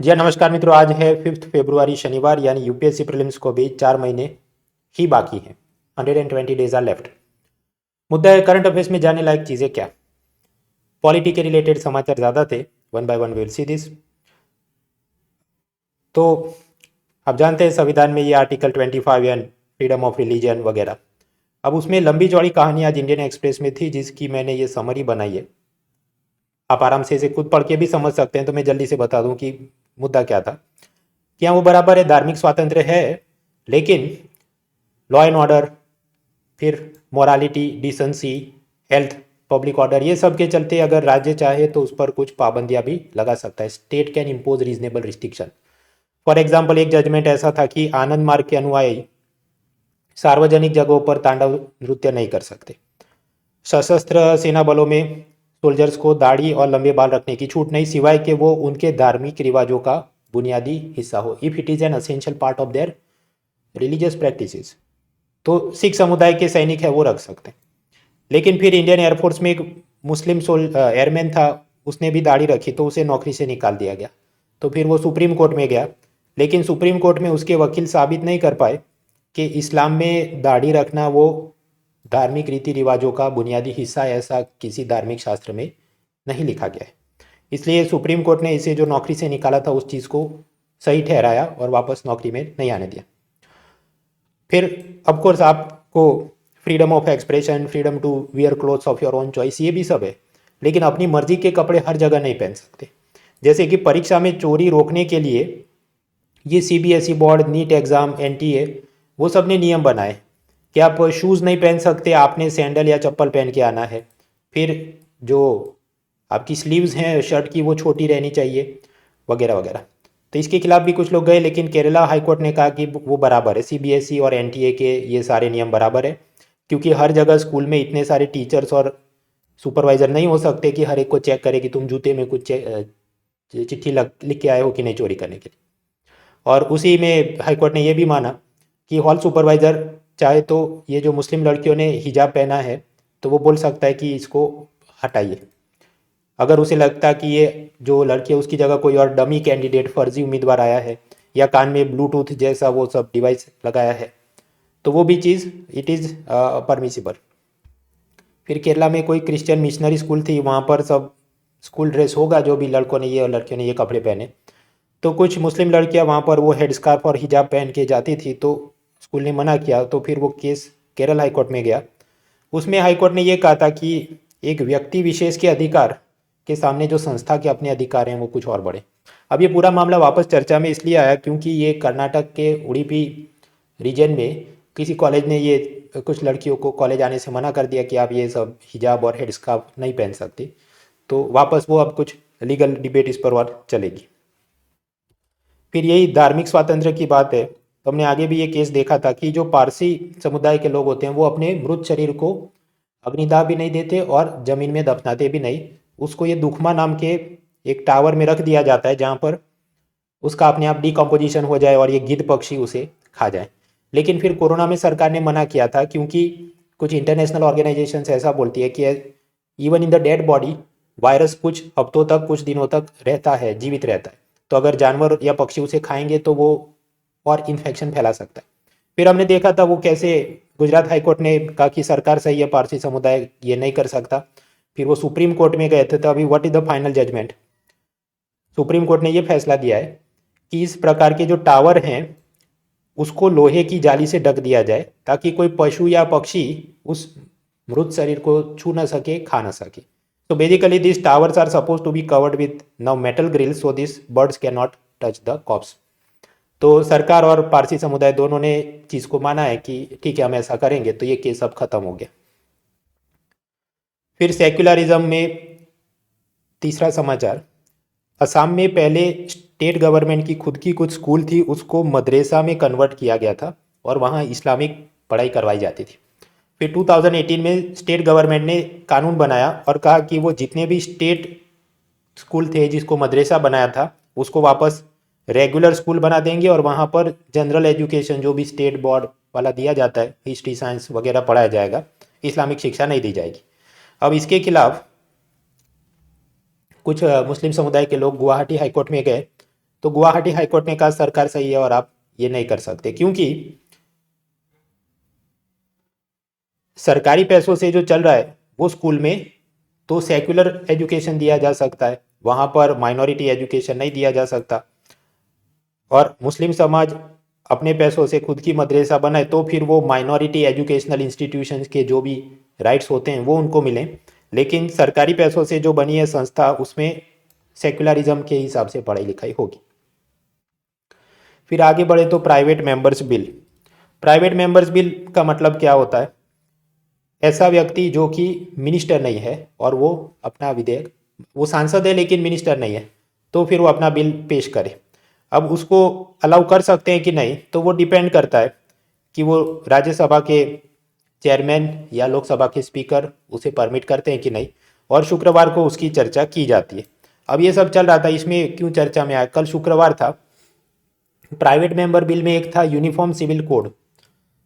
जी हाँ, नमस्कार मित्रों। आज है 5 फरवरी शनिवार, यानी यूपीएससी प्रीलिम्स को भी 4 महीने ही बाकी हैं। 120 डेज आर लेफ्ट। मुद्दा है करंट अफेयर्स में जाने लायक चीज़ें क्या। पॉलिटी के रिलेटेड समाचार ज़्यादा थे। One by one will see this. तो आप जानते हैं संविधान में ये article 25 and freedom of religion वगैरह। अब उसमें लंबी चौड़ी कहानी आज इंडियन एक्सप्रेस में थी, जिसकी मैंने ये समरी बनाई है। आप आराम से इसे खुद पढ़ के भी समझ सकते हैं। तो मैं जल्दी से बता दूं कि मुद्दा क्या था। क्या वो बराबर है, धार्मिक स्वातंत्र्य है, लेकिन लॉ एंड ऑर्डर, फिर morality, decency, health, public order, ये सब के चलते अगर राज्य चाहे तो उस पर कुछ पाबंदियां भी लगा सकता है। State can impose reasonable restriction. For example, एक जजमेंट ऐसा था कि आनंद मार्ग के अनुयायी सार्वजनिक जगहों पर तांडव नृत्य नहीं कर सकते। सशस्त्र सेना बलों में सोल्जर्स को दाढ़ी और लंबे बाल रखने की छूट नहीं, सिवाय कि वो उनके धार्मिक रिवाजों का बुनियादी हिस्सा हो, if it is an essential part of their religious practices. तो सिख समुदाय के सैनिक है वो रख सकते हैं। लेकिन फिर इंडियन एयरफोर्स में एक मुस्लिम एयरमैन था, उसने भी दाढ़ी रखी तो उसे नौकरी से निकाल दिया गया। तो फिर वो सुप्रीम कोर्ट में गया, लेकिन सुप्रीम कोर्ट में उसके वकील साबित नहीं कर पाए कि इस्लाम में दाढ़ी रखना वो धार्मिक रीति रिवाजों का बुनियादी हिस्सा है, ऐसा किसी धार्मिक शास्त्र में नहीं लिखा गया है। इसलिए सुप्रीम कोर्ट ने इसे जो नौकरी से निकाला था उस चीज़ को सही ठहराया और वापस नौकरी में नहीं आने दिया। फिर ऑफकोर्स आपको freedom of expression, freedom to wear clothes of your own choice, ये भी सब है, लेकिन अपनी मर्जी के कपड़े हर जगह नहीं पहन सकते। जैसे कि परीक्षा में चोरी रोकने के लिए ये CBSE board, NEET exam, NTA, वो सब ने नियम बनाए कि आप शूज़ नहीं पहन सकते, आपने सैंडल या चप्पल पहन के आना है। फिर जो आपकी स्लीव्स हैं शर्ट की वो छोटी रहनी चाहिए, वगैरह वगैरह। तो इसके खिलाफ भी कुछ लोग गए, लेकिन केरला हाईकोर्ट ने कहा कि वो बराबर है, सीबीएसई और एनटीए के ये सारे नियम बराबर है, क्योंकि हर जगह स्कूल में इतने सारे टीचर्स और सुपरवाइज़र नहीं हो सकते कि हर एक को चेक करे कि तुम जूते में कुछ चिट्ठी लिख के आए हो कि नहीं चोरी करने के लिए। और उसी में हाईकोर्ट ने यह भी माना कि हॉल सुपरवाइज़र चाहे तो ये जो मुस्लिम लड़कियों ने हिजाब पहना है तो वो बोल सकता है कि इसको हटाइए। अगर उसे लगता कि ये जो लड़की है उसकी जगह कोई और डमी कैंडिडेट, फर्जी उम्मीदवार आया है, या कान में ब्लूटूथ जैसा वो सब डिवाइस लगाया है, तो वो भी चीज़ इट इज़ परमिसिबल। फिर केरला में कोई क्रिश्चियन मिशनरी स्कूल थी, वहाँ पर सब स्कूल ड्रेस होगा, जो भी लड़कों ने ये और लड़कियों ने ये कपड़े पहने। तो कुछ मुस्लिम लड़कियां वहाँ पर वो हेड स्कार्फ और हिजाब पहन के जाती थी, तो स्कूल ने मना किया। तो फिर वो केस केरल हाई कोर्ट में गया। उसमें हाई कोर्ट ने ये कहा था कि एक व्यक्ति विशेष के अधिकार के सामने जो संस्था के अपने अधिकार हैं वो कुछ और बड़े। अब ये पूरा मामला वापस चर्चा में इसलिए आया क्योंकि ये कर्नाटक के उडुपी रीजन में किसी कॉलेज ने ये कुछ लड़कियों को कॉलेज आने से मना कर दिया कि आप ये सब हिजाब और हेड स्कार्फ नहीं पहन सकती। तो वापस वो अब कुछ लीगल डिबेट इस पर और चलेगी। फिर यही धार्मिक स्वातंत्र्य की बात है, तो हमने आगे भी ये केस देखा था कि जो पारसी समुदाय के लोग होते हैं वो अपने मृत शरीर को अग्निदाह भी नहीं देते और ज़मीन में दफनाते भी नहीं। उसको ये दुखमा नाम के एक टावर में रख दिया जाता है, जहाँ पर उसका अपने आप डिकम्पोजिशन हो जाए और ये गिद्ध पक्षी उसे खा जाए। लेकिन फिर कोरोना में सरकार ने मना किया था, क्योंकि कुछ इंटरनेशनल ऑर्गेनाइजेशन ऐसा बोलती है कि even in the dead body virus कुछ हफ्तों तक, कुछ दिनों तक रहता है, जीवित रहता है। तो अगर जानवर या पक्षी उसे खाएंगे तो वो और इन्फेक्शन फैला सकता है। फिर हमने देखा था वो कैसे गुजरात हाई कोर्ट ने कहा कि सरकार सही है, पारसी समुदाय ये नहीं कर सकता। फिर वो सुप्रीम कोर्ट में गए थे। तो अभी what is the final judgement. Supreme court ने ये फैसला दिया है कि इस प्रकार के जो टावर हैं उसको लोहे की जाली से ढक दिया जाए, ताकि कोई पशु या पक्षी उस मृत शरीर को छू ना सके, खा ना सके। So basically these towers are supposed to be covered with now metal grills so these birds cannot touch the corpse। तो सरकार और पारसी समुदाय दोनों ने चीज़ को माना है कि ठीक है हम ऐसा करेंगे, तो ये केस अब खत्म हो गया। फिर सेक्युलरिज्म में तीसरा समाचार, असम में पहले स्टेट गवर्नमेंट की खुद की कुछ स्कूल थी, उसको मदरसा में कन्वर्ट किया गया था और वहाँ इस्लामिक पढ़ाई करवाई जाती थी। फिर 2018 में स्टेट गवर्नमेंट ने कानून बनाया और कहा कि वो जितने भी स्टेट स्कूल थे जिसको मदरसा बनाया था उसको वापस रेगुलर स्कूल बना देंगे, और वहाँ पर जनरल एजुकेशन जो भी स्टेट बोर्ड वाला दिया जाता है, हिस्ट्री साइंस वगैरह पढ़ाया जाएगा, इस्लामिक शिक्षा नहीं दी जाएगी। अब इसके खिलाफ कुछ मुस्लिम समुदाय के लोग गुवाहाटी हाईकोर्ट में गए तो गुवाहाटी हाईकोर्ट ने कहा सरकार सही है और आप ये नहीं कर सकते, क्योंकि सरकारी पैसों से जो चल रहा है वो स्कूल में तो सेक्युलर एजुकेशन दिया जा सकता है, वहाँ पर माइनॉरिटी एजुकेशन नहीं दिया जा सकता। और मुस्लिम समाज अपने पैसों से खुद की मदरसा बनाए तो फिर वो माइनॉरिटी एजुकेशनल इंस्टीट्यूशंस के जो भी राइट्स होते हैं वो उनको मिलें। लेकिन सरकारी पैसों से जो बनी है संस्था, उसमें सेक्युलरिज्म के हिसाब से पढ़ाई लिखाई होगी। फिर आगे बढ़े तो private members bill. Private members bill का मतलब क्या होता है? ऐसा व्यक्ति जो कि मिनिस्टर नहीं है और वो अपना विधेयक, वो सांसद है लेकिन मिनिस्टर नहीं है, तो फिर वो अपना बिल पेश करे। अब उसको अलाउ कर सकते हैं कि नहीं, तो वो डिपेंड करता है कि वो राज्यसभा के चेयरमैन या लोकसभा के स्पीकर उसे परमिट करते हैं कि नहीं, और शुक्रवार को उसकी चर्चा की जाती है। अब ये सब चल रहा था, इसमें क्यों चर्चा में आया? कल शुक्रवार था। प्राइवेट मेंबर बिल में एक था यूनिफॉर्म सिविल कोड,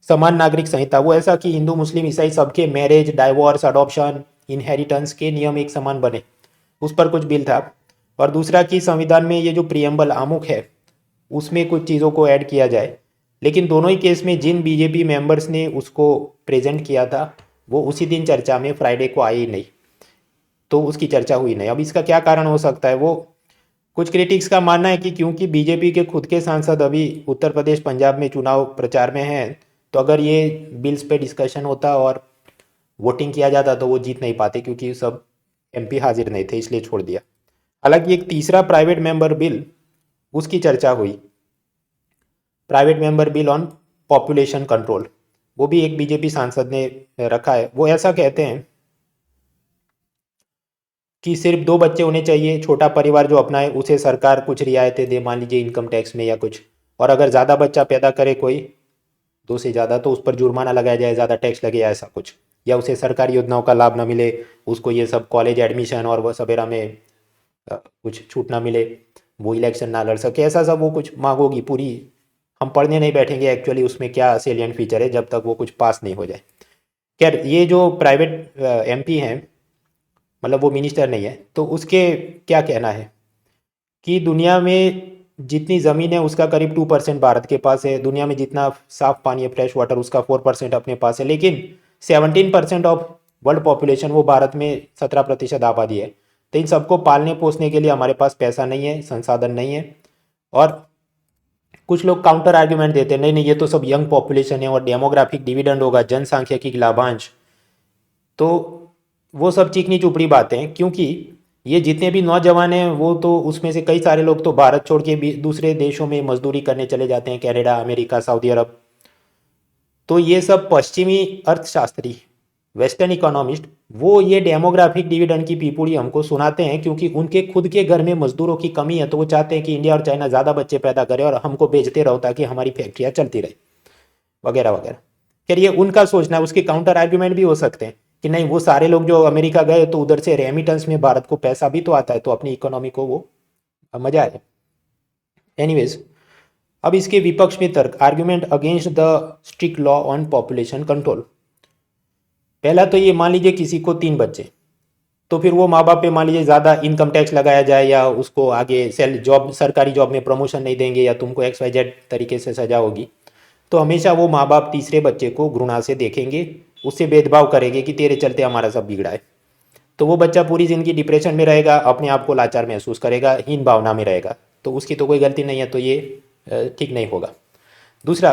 समान नागरिक संहिता। वो ऐसा कि हिंदू मुस्लिम ईसाई सबके मैरिज, डाइवोर्स, अडॉप्शन, इनहेरिटेंस के नियम एक समान बने, उस पर कुछ बिल था। और दूसरा कि संविधान में ये जो प्रियम्बल आमुख है उसमें कुछ चीज़ों को ऐड किया जाए। लेकिन दोनों ही केस में जिन बीजेपी मेंबर्स ने उसको प्रेजेंट किया था वो उसी दिन चर्चा में फ्राइडे को आए ही नहीं, तो उसकी चर्चा हुई नहीं। अब इसका क्या कारण हो सकता है? वो कुछ क्रिटिक्स का मानना है कि क्योंकि बीजेपी के खुद के सांसद अभी उत्तर प्रदेश पंजाब में चुनाव प्रचार में हैं, तो अगर ये बिल्स पे डिस्कशन होता और वोटिंग किया जाता तो वो जीत नहीं पाते, क्योंकि सब एमपी हाजिर नहीं थे, इसलिए छोड़ दिया। हालांकि एक तीसरा प्राइवेट मेंबर बिल, उसकी चर्चा हुई, private member bill on population control. वो भी एक बीजेपी सांसद ने रखा है। वो ऐसा कहते हैं कि सिर्फ 2 बच्चे होने चाहिए, छोटा परिवार जो अपनाए उसे सरकार कुछ रियायतें दे, मान लीजिए इनकम टैक्स में या कुछ। और अगर ज़्यादा बच्चा पैदा करे कोई, 2 से ज़्यादा, तो उस पर जुर्माना लगाया जाए, ज़्यादा टैक्स लगे, ऐसा कुछ। या उसे सरकारी योजनाओं का लाभ ना मिले, उसको ये सब कॉलेज एडमिशन और वह सवेरा में कुछ छूट ना मिले, वो इलेक्शन ना लड़ सके, ऐसा सब वो कुछ मांगोगी पूरी। हम पढ़ने नहीं बैठेंगे एक्चुअली उसमें क्या सेलियंट फीचर है जब तक वो कुछ पास नहीं हो जाए। खैर, ये जो प्राइवेट एमपी हैं, मतलब वो मिनिस्टर नहीं है, तो उसके क्या कहना है कि दुनिया में जितनी ज़मीन है उसका करीब 2% भारत के पास है, दुनिया में जितना साफ पानी है फ्रेश वाटर उसका 4% अपने पास है, लेकिन 17% ऑफ वर्ल्ड पॉपुलेशन, वो भारत में 17% आबादी है। तो इन सबको पालने पोसने के लिए हमारे पास पैसा नहीं है, संसाधन नहीं है। और कुछ लोग काउंटर आर्ग्यूमेंट देते हैं, नहीं नहीं ये तो सब यंग पॉपुलेशन है और डेमोग्राफिक डिविडेंड होगा, जनसांख्यिकी लाभांश। तो वो सब चिकनी चुपड़ी बातें हैं, क्योंकि ये जितने भी नौजवान हैं वो तो उसमें से कई सारे लोग तो भारत छोड़ के भी दूसरे देशों में मजदूरी करने चले जाते हैं, कनाडा, अमेरिका, सऊदी अरब। तो ये सब पश्चिमी अर्थशास्त्री, वेस्टर्न इकोनॉमिस्ट, वो ये डेमोग्राफिक डिविडेंड की पीपुड़ी हमको सुनाते हैं, क्योंकि उनके खुद के घर में मजदूरों की कमी है, तो वो चाहते हैं कि इंडिया और चाइना ज़्यादा बच्चे पैदा करे और हमको बेचते रहो ताकि हमारी फैक्ट्रियाँ चलती रहे, वगैरह वगैरह। खैर, ये उनका सोचना है। उसके काउंटर आर्ग्यूमेंट भी हो सकते हैं कि नहीं, वो सारे लोग जो अमेरिका गए तो उधर से रेमिटेंस में भारत को पैसा भी तो आता है, तो अपनी इकोनॉमी को वो मजा आए। एनीवेज, अब इसके विपक्ष में तर्क, argument against the strict law on population control. पहला तो ये, मान लीजिए किसी को 3 बच्चे, तो फिर वो माँ बाप पे मान लीजिए ज़्यादा इनकम टैक्स लगाया जाए, या उसको आगे जॉब, सरकारी जॉब में प्रमोशन नहीं देंगे, या तुमको XYZ तरीके से सजा होगी, तो हमेशा वो माँ बाप तीसरे बच्चे को घृणा से देखेंगे, उससे भेदभाव करेंगे कि तेरे चलते हमारा सब बिगड़ा है। तो वो बच्चा पूरी ज़िंदगी डिप्रेशन में रहेगा, अपने आप को लाचार महसूस करेगा, हीन भावना में रहेगा। तो उसकी तो कोई गलती नहीं है, तो ये ठीक नहीं होगा। दूसरा,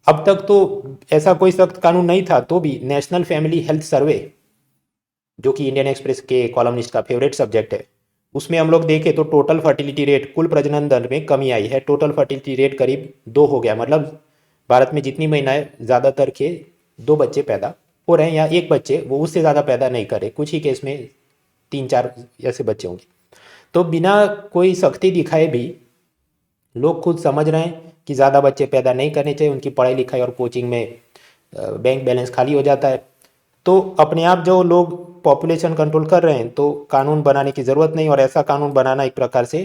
अब तक तो ऐसा कोई सख्त कानून नहीं था, तो भी नेशनल फैमिली हेल्थ सर्वे, जो कि इंडियन एक्सप्रेस के कॉलमनिस्ट का फेवरेट सब्जेक्ट है, उसमें हम लोग देखें तो टोटल फर्टिलिटी रेट, कुल प्रजनन दर में कमी आई है। टोटल फर्टिलिटी रेट करीब 2 हो गया, मतलब भारत में जितनी महिलाएं, ज़्यादातर के 2 बच्चे पैदा हो रहे हैं, या 1 बच्चे, वो उससे ज़्यादा पैदा नहीं करे, कुछ ही केस में 3-4 ऐसे बच्चे होंगे। तो बिना कोई सख्ती दिखाए भी लोग खुद समझ रहे हैं कि ज़्यादा बच्चे पैदा नहीं करने चाहिए, उनकी पढ़ाई लिखाई और कोचिंग में बैंक बैलेंस खाली हो जाता है। तो अपने आप जो लोग पॉपुलेशन कंट्रोल कर रहे हैं, तो कानून बनाने की ज़रूरत नहीं। और ऐसा कानून बनाना एक प्रकार से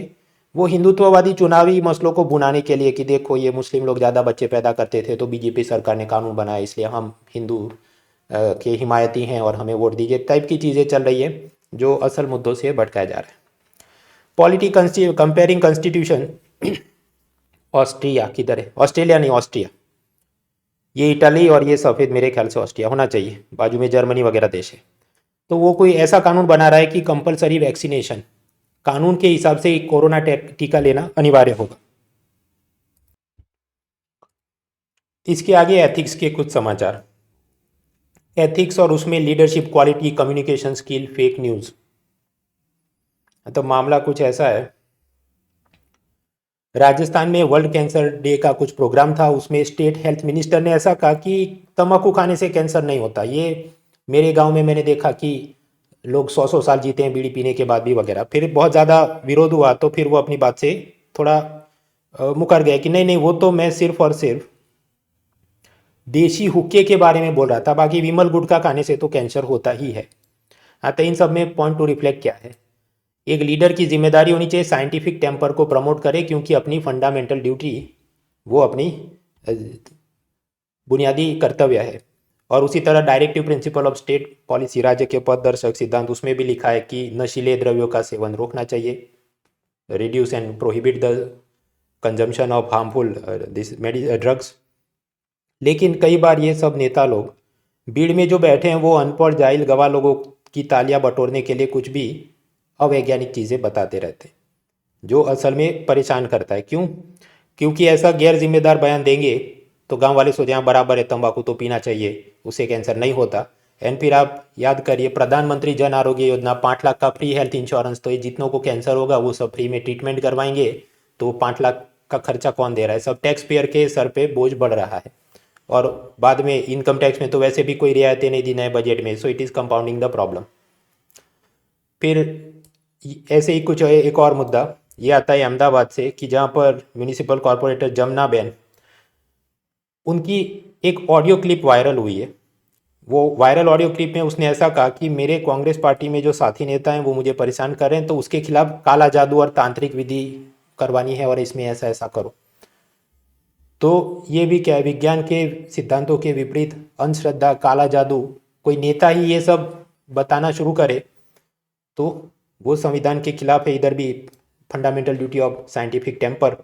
वो हिंदुत्ववादी चुनावी मसलों को भुनाने के लिए, कि देखो ये मुस्लिम लोग ज़्यादा बच्चे पैदा करते थे तो बीजेपी सरकार ने कानून बनाया, इसलिए हम हिंदू के हिमायती हैं और हमें वोट दीजिए, टाइप की चीज़ें चल रही है, जो असल मुद्दों से भटकाया जा रहा है। कंपेयरिंग कॉन्स्टिट्यूशन ऑस्ट्रिया किधर है, ऑस्ट्रेलिया नहीं ऑस्ट्रिया, ये इटली और ये सफ़ेद मेरे ख्याल से ऑस्ट्रिया होना चाहिए, बाजू में जर्मनी वगैरह देश है। तो वो कोई ऐसा कानून बना रहा है कि कंपलसरी वैक्सीनेशन, कानून के हिसाब से कोरोना टीका लेना अनिवार्य होगा। इसके आगे एथिक्स के कुछ समाचार। एथिक्स और उसमें leadership quality, communication skill, fake news. तो मामला कुछ ऐसा है, राजस्थान में वर्ल्ड कैंसर डे का कुछ प्रोग्राम था, उसमें स्टेट हेल्थ मिनिस्टर ने ऐसा कहा कि तंबाकू खाने से कैंसर नहीं होता। ये मेरे गांव में मैंने देखा कि लोग 100 साल जीते हैं बीड़ी पीने के बाद भी वगैरह। फिर बहुत ज़्यादा विरोध हुआ तो फिर वो अपनी बात से थोड़ा मुकर गए कि नहीं नहीं, वो तो मैं सिर्फ और सिर्फ देशी हुक्के के बारे में बोल रहा था, बाकी विमल गुटखा खाने से तो कैंसर होता ही है। हाँ, तो इन सब में पॉइंट टू रिफ्लेक्ट क्या है, एक लीडर की जिम्मेदारी होनी चाहिए साइंटिफिक टेम्पर को प्रमोट करे, क्योंकि अपनी फंडामेंटल ड्यूटी वो अपनी बुनियादी कर्तव्य है। और उसी तरह directive principle of state policy, राज्य के पथदर्शक सिद्धांत, उसमें भी लिखा है कि नशीले द्रव्यों का सेवन रोकना चाहिए, reduce and prohibit the consumption of harmful this drugs. लेकिन कई बार ये सब नेता लोग भीड़ में जो बैठे हैं वो अनपढ़ जाहिल गवाह लोगों की तालियां बटोरने के लिए कुछ भी अवैज्ञानिक चीज़ें बताते रहते हैं, जो असल में परेशान करता है। क्यों? क्योंकि ऐसा गैर जिम्मेदार बयान देंगे तो गांव वाले सोचे हाँ बराबर है, तंबाकू तो पीना चाहिए, उससे कैंसर नहीं होता। एंड फिर आप याद करिए प्रधानमंत्री जन आरोग्य योजना, 5 लाख का फ्री हेल्थ इंश्योरेंस, तो ये जितनों को कैंसर होगा वो सब फ्री में ट्रीटमेंट करवाएंगे। तो 5 लाख का खर्चा कौन दे रहा है? सब टैक्स पेयर के सर पे बोझ बढ़ रहा है। और बाद में इनकम टैक्स में तो वैसे भी कोई रियायतें नहीं दी नए बजट में, so it is compounding the problem. फिर ऐसे ही कुछ एक और मुद्दा ये आता है अहमदाबाद से, कि जहाँ पर म्यूनिसिपल कॉरपोरेटर जमुना बेन, उनकी एक ऑडियो क्लिप वायरल हुई है। वो वायरल ऑडियो क्लिप में उसने ऐसा कहा कि मेरे कांग्रेस पार्टी में जो साथी नेता हैं वो मुझे परेशान कर रहे हैं, तो उसके खिलाफ काला जादू और तांत्रिक विधि करवानी है और इसमें ऐसा ऐसा करो। तो ये भी क्या है, विज्ञान के सिद्धांतों के विपरीत अंधश्रद्धा, काला जादू, कोई नेता ही ये सब बताना शुरू करे तो वो संविधान के खिलाफ है। इधर भी fundamental duty of scientific temper.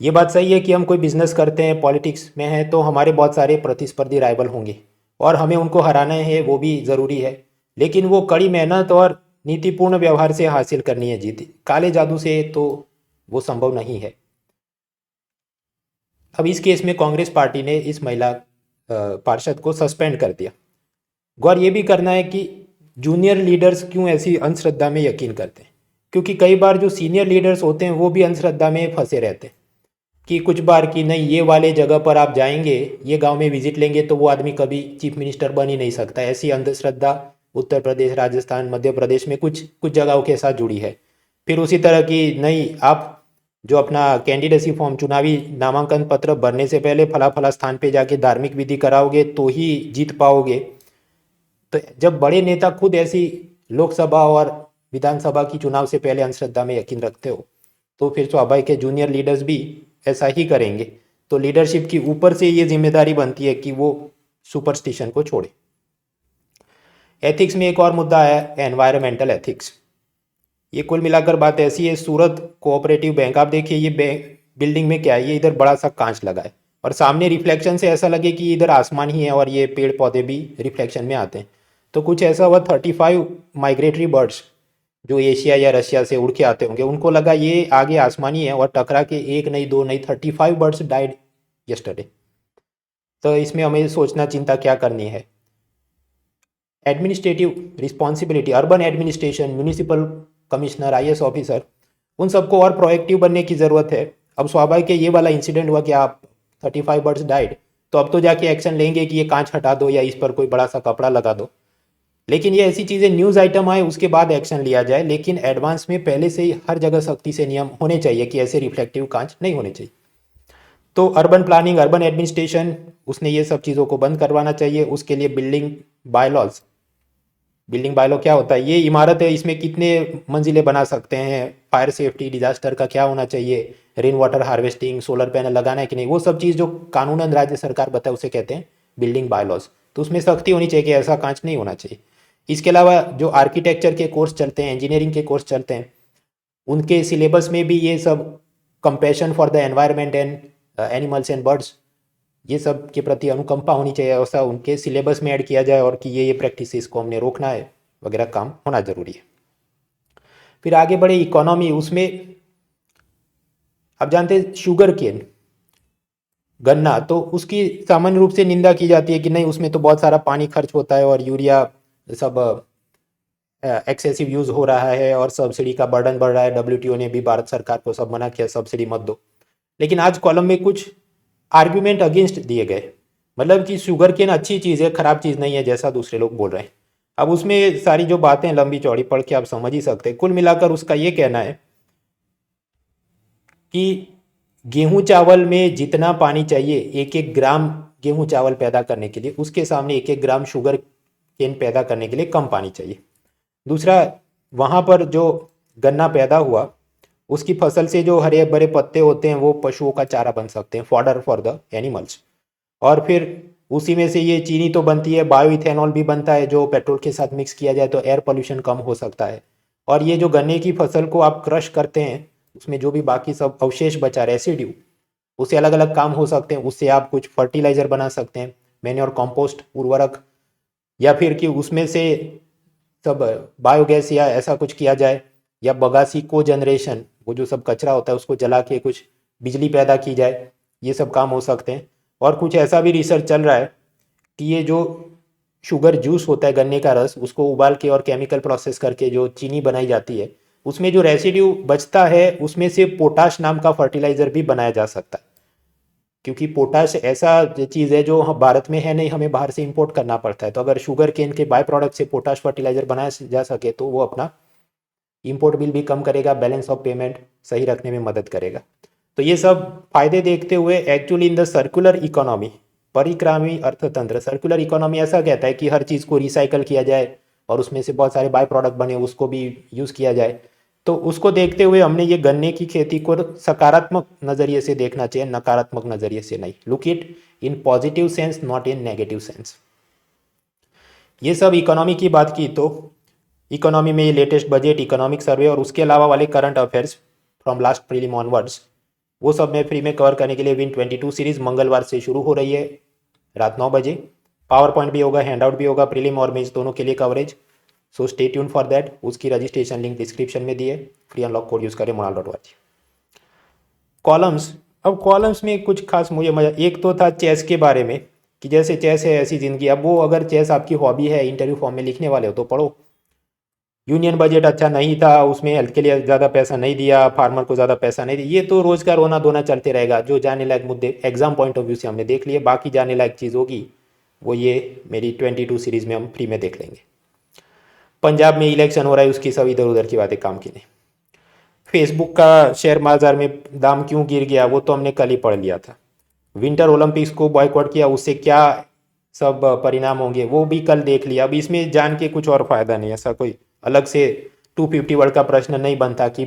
ये बात सही है कि हम कोई बिजनेस करते हैं, पॉलिटिक्स में हैं, तो हमारे बहुत सारे प्रतिस्पर्धी राइवल होंगे और हमें उनको हराना है, वो भी ज़रूरी है। लेकिन वो कड़ी मेहनत और नीतिपूर्ण व्यवहार से हासिल करनी है जीत, काले जादू से तो वो संभव नहीं है। अब इस केस में कांग्रेस पार्टी ने इस महिला पार्षद को सस्पेंड कर दिया। गौर ये भी करना है कि जूनियर लीडर्स क्यों ऐसी अंधश्रद्धा में यकीन करते हैं, क्योंकि कई बार जो सीनियर लीडर्स होते हैं वो भी अंधश्रद्धा में फंसे रहते हैं कि कुछ बार कि नहीं ये वाले जगह पर आप जाएंगे, ये गांव में विजिट लेंगे तो वो आदमी कभी चीफ मिनिस्टर बन ही नहीं सकता। ऐसी अंधश्रद्धा उत्तर प्रदेश, राजस्थान, मध्य प्रदेश में कुछ कुछ जगहों के साथ जुड़ी है। फिर उसी तरह की नहीं, आप जो अपना कैंडिडेसी फॉर्म, चुनावी नामांकन पत्र भरने से पहले फला फला स्थान पे जाके धार्मिक विधि कराओगे तो ही जीत पाओगे। तो जब बड़े नेता खुद ऐसी लोकसभा और विधानसभा की चुनाव से पहले अंधश्रद्धा में यकीन रखते हो तो फिर स्वाभाविक है जूनियर लीडर्स भी ऐसा ही करेंगे। तो लीडरशिप की ऊपर से ये जिम्मेदारी बनती है कि वो सुपरस्टिशन को छोड़े। एथिक्स में एक और मुद्दा है एनवायरमेंटल एथिक्स। ये कुल मिलाकर बात ऐसी है, सूरत कोऑपरेटिव बैंक, आप देखिए ये बैंक बिल्डिंग में क्या है, ये इधर बड़ा सा कांच लगा है और सामने रिफ्लेक्शन से ऐसा लगे कि इधर आसमान ही है और ये पेड़ पौधे भी रिफ्लेक्शन में आते हैं। तो कुछ ऐसा हुआ, 35 माइग्रेटरी बर्ड्स जो एशिया या रशिया से उड़ के आते होंगे, उनको लगा ये आगे आसमानी है और टकरा के एक नहीं दो नहीं 35 बर्ड्स डाइड यस्टरडे। तो इसमें हमें सोचना, चिंता क्या करनी है। Administrative responsibility, urban administration, municipal commissioner, IAS officer, उन सबको और प्रोएक्टिव बनने की ज़रूरत है। अब स्वाभाविक है ये वाला इंसिडेंट हुआ कि आप 35 बर्ड्स डाइड, तो अब तो जाके एक्शन लेंगे कि ये कांच हटा दो या इस पर कोई बड़ा सा कपड़ा लगा दो। लेकिन ये ऐसी चीज़ें न्यूज़ आइटम आए उसके बाद एक्शन लिया जाए, लेकिन एडवांस में पहले से ही हर जगह सख्ती से नियम होने चाहिए कि ऐसे रिफ्लेक्टिव कांच नहीं होने चाहिए। तो अर्बन प्लानिंग, अर्बन एडमिनिस्ट्रेशन, उसने ये सब चीज़ों को बंद करवाना चाहिए। उसके लिए बिल्डिंग बायलॉज, बिल्डिंग बायलॉ क्या होता है, ये इमारत है इसमें कितने मंजिलें बना सकते हैं, फायर सेफ्टी, डिजास्टर का क्या होना चाहिए, rain water harvesting, solar panel लगाना है कि नहीं, वो सब चीज़ जो कानूनन राज्य सरकार बताए उसे कहते हैं बिल्डिंग बायलॉज। तो उसमें सख्ती होनी चाहिए कि ऐसा कांच नहीं होना चाहिए। इसके अलावा जो आर्किटेक्चर के कोर्स चलते हैं, इंजीनियरिंग के कोर्स चलते हैं, उनके सिलेबस में भी ये सब compassion for the environment and animals and birds, ये सब के प्रति अनुकंपा होनी चाहिए, ऐसा उनके सिलेबस में ऐड किया जाए, और कि ये प्रैक्टिसेस को हमने रोकना है वगैरह काम होना ज़रूरी है। फिर आगे बढ़े इकोनॉमी, उसमें आप जानते हैं शुगर केन, गन्ना, तो उसकी सामान्य रूप से निंदा की जाती है कि नहीं उसमें तो बहुत सारा पानी खर्च होता है और यूरिया सब एक्सेसिव यूज़ हो रहा है और सब्सिडी का बर्डन बढ़ रहा है। डब्ल्यूटीओ ने भी भारत सरकार को सब मना किया, सब्सिडी मत दो। लेकिन आज कॉलम में कुछ आर्ग्यूमेंट अगेंस्ट दिए गए, मतलब कि शुगर केन अच्छी चीज़ है, खराब चीज़ नहीं है जैसा दूसरे लोग बोल रहे हैं। अब उसमें सारी जो बातें लंबी चौड़ी पढ़ के आप समझ ही सकते हैं। कुल मिलाकर उसका ये कहना है कि गेहूं चावल में जितना पानी चाहिए एक एक ग्राम गेहूं चावल पैदा करने के लिए, उसके सामने एक एक ग्राम शुगर केन पैदा करने के लिए कम पानी चाहिए। दूसरा, वहाँ पर जो गन्ना पैदा हुआ उसकी फसल से जो हरे भरे पत्ते होते हैं वो पशुओं का चारा बन सकते हैं, फॉडर फॉर द एनिमल्स। और फिर उसी में से ये चीनी तो बनती है, बायो इथेनॉल भी बनता है जो पेट्रोल के साथ मिक्स किया जाए तो एयर पोल्यूशन कम हो सकता है। और ये जो गन्ने की फसल को आप क्रश करते हैं उसमें जो भी बाकी सब अवशेष बचा रेसिड्यू, उससे अलग अलग काम हो सकते हैं। उससे आप कुछ फर्टिलाइजर बना सकते हैं, मैन्योर कंपोस्ट उर्वरक, या फिर कि उसमें से सब बायोगैस या ऐसा कुछ किया जाए, या बगासी को जनरेशन, वो जो सब कचरा होता है उसको जला के कुछ बिजली पैदा की जाए, ये सब काम हो सकते हैं। और कुछ ऐसा भी रिसर्च चल रहा है कि ये जो शुगर जूस होता है गन्ने का रस, उसको उबाल के और केमिकल प्रोसेस करके जो चीनी बनाई जाती है, उसमें जो रेसिड्यू बचता है उसमें से पोटाश नाम का फर्टिलाइज़र भी बनाया जा सकता है। क्योंकि पोटाश ऐसा चीज़ है जो भारत में है नहीं, हमें बाहर से इंपोर्ट करना पड़ता है। तो अगर शुगर केन के बाय प्रोडक्ट से पोटाश फर्टिलाइज़र बनाया जा सके तो वो अपना इंपोर्ट बिल भी कम करेगा, बैलेंस ऑफ पेमेंट सही रखने में मदद करेगा। तो ये सब फायदे देखते हुए actually in the circular economy, परिक्रामी अर्थतंत्र, सर्कुलर इकोनॉमी ऐसा कहता है कि हर चीज़ को रिसाइकल किया जाए और उसमें से बहुत सारे बाय प्रोडक्ट बने उसको भी यूज़ किया जाए। तो उसको देखते हुए हमने ये गन्ने की खेती को सकारात्मक नज़रिए से देखना चाहिए, नकारात्मक नज़रिए से नहीं। Look it in positive sense, not in negative sense. ये सब इकोनॉमी की बात की। तो इकोनॉमी में ये लेटेस्ट बजट, इकोनॉमिक सर्वे और उसके अलावा वाले current affairs from last prelim onwards, वो सब मैं फ्री में कवर करने के लिए विन 22 सीरीज़ मंगलवार से शुरू हो रही है रात 9 बजे। पावर पॉइंट भी होगा, हैंड आउट भी होगा, प्रीलिम और मेंस दोनों के लिए coverage. So stay tune for that. उसकी रजिस्ट्रेशन लिंक डिस्क्रिप्शन में दी है। फ्री अनलॉक कोड यूज़ करें monal.org। कॉलम्स, अब कॉलम्स में कुछ खास मुझे मजा, एक तो था चेस के बारे में कि जैसे चेस है ऐसी ज़िंदगी। अब वो अगर चेस आपकी हॉबी है, इंटरव्यू फॉर्म में लिखने वाले हो तो पढ़ो। यूनियन बजट अच्छा नहीं था, उसमें हेल्थ के लिए ज़्यादा पैसा नहीं दिया, फार्मर को ज़्यादा पैसा नहीं दिया, ये तो रोज़ का रोना धोना चलते रहेगा। जो जाने लायक मुद्दे एग्जाम पॉइंट ऑफ व्यू से हमने देख लिए, बाकी जाने लायक चीज़ होगी वो ये मेरी 22 सीरीज़ में हम फ्री में देख लेंगे। पंजाब में इलेक्शन हो रहा है, उसकी सब इधर उधर की बातें काम की नहीं। फेसबुक का शेयर बाजार में दाम क्यों गिर गया वो तो हमने कल ही पढ़ लिया था। विंटर ओलंपिक्स को बॉयकॉट किया, उससे क्या सब परिणाम होंगे वो भी कल देख लिया। अब इसमें जान के कुछ और फायदा नहीं, ऐसा कोई अलग से 250 वर्ल्ड का प्रश्न नहीं बनता कि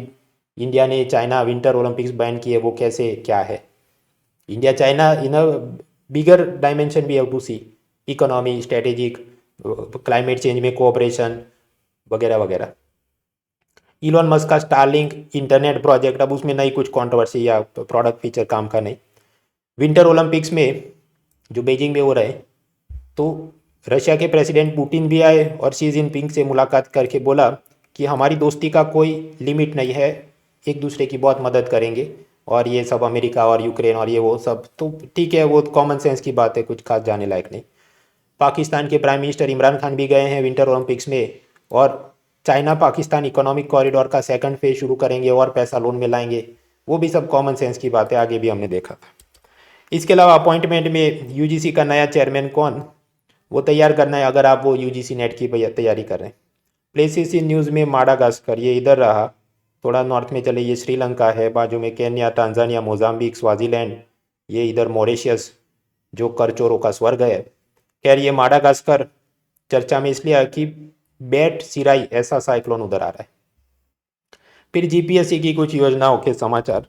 इंडिया ने चाइना विंटर ओलंपिक्स बैन किए, वो कैसे क्या है। India China in a bigger dimension we have to see, economy, strategic, climate change में कोऑपरेशन वगैरह वगैरह। इलॉन मस्क का स्टारलिंक इंटरनेट प्रोजेक्ट, अब उसमें नहीं कुछ कंट्रोवर्सी या प्रोडक्ट फीचर काम का नहीं। विंटर ओलंपिक्स में जो बीजिंग में हो रहे हैं, तो रशिया के प्रेसिडेंट पुतिन भी आए और शी जिनपिंग से मुलाकात करके बोला कि हमारी दोस्ती का कोई लिमिट नहीं है, एक दूसरे की बहुत मदद करेंगे। और ये सब अमेरिका और यूक्रेन और ये वो सब तो ठीक है, वो कॉमन सेंस की बात है, कुछ खास जाने लायक नहीं। पाकिस्तान के प्राइम मिनिस्टर इमरान खान भी गए हैं विंटर ओलंपिक्स में, और चाइना पाकिस्तान इकोनॉमिक कॉरिडोर का सेकंड फेज शुरू करेंगे और पैसा लोन में लाएंगे, वो भी सब कॉमन सेंस की बात है, आगे भी हमने देखा था। इसके अलावा अपॉइंटमेंट में यूजीसी का नया चेयरमैन कौन, वो तैयार करना है अगर आप वो यूजीसी नेट की तैयारी कर रहे हैं। प्लेसेस इन न्यूज़ में माडागास्कर, ये इधर रहा, थोड़ा नॉर्थ में चले, ये श्रीलंका है, बाजू में केन्या, टांजानिया, मोजाम्बिक, स्वाजीलैंड, ये इधर मॉरिशस जो कर चोरों का स्वर्ग है। खैर ये माडागास्कर चर्चा में इसलिए है कि बेट सिराई ऐसा साइक्लोन उधर आ रहा है। फिर जीपीएससी की कुछ योजनाओं के समाचार।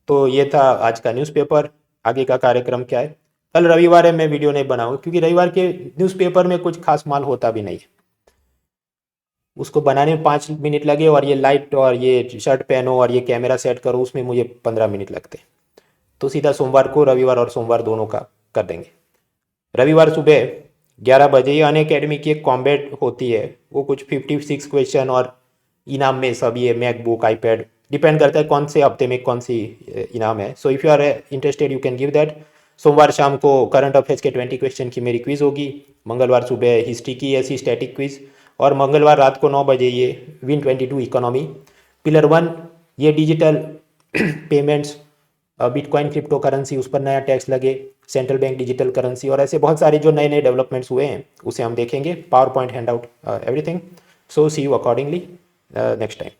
तो ये था आज का न्यूज़पेपर। आगे का कार्यक्रम क्या है, कल रविवार है, मैं वीडियो नहीं बनाऊंगा क्योंकि रविवार के न्यूज़पेपर में कुछ खास माल होता भी नहीं है। उसको बनाने में 5 मिनट लगे और ये लाइट और ये शर्ट पहनो और ये कैमरा सेट करो, उसमें मुझे 15 मिनट लगते। तो सीधा सोमवार को, रविवार और सोमवार दोनों का कर देंगे। रविवार सुबह 11 बजे ये अनअकैडमी की एक कॉम्बैट होती है, वो कुछ 56 क्वेश्चन और इनाम में सब ये मैकबुक आईपैड, डिपेंड करता है कौन से हफ्ते में कौन सी इनाम है। So if you are interested you can give that. सोमवार शाम को करंट अफेयर्स के 20 क्वेश्चन की मेरी क्विज़ होगी। मंगलवार सुबह हिस्ट्री की ऐसी स्टैटिक क्विज़। और मंगलवार रात को 9 बजे ये Win22 इकोनॉमी पिलर 1, ये digital payments, bitcoin crypto currency, उस पर नया टैक्स लगे, सेंट्रल बैंक डिजिटल करेंसी और ऐसे बहुत सारे जो नए नए डेवलपमेंट्स हुए हैं उसे हम देखेंगे, PowerPoint hand out everything. So see you accordingly next time.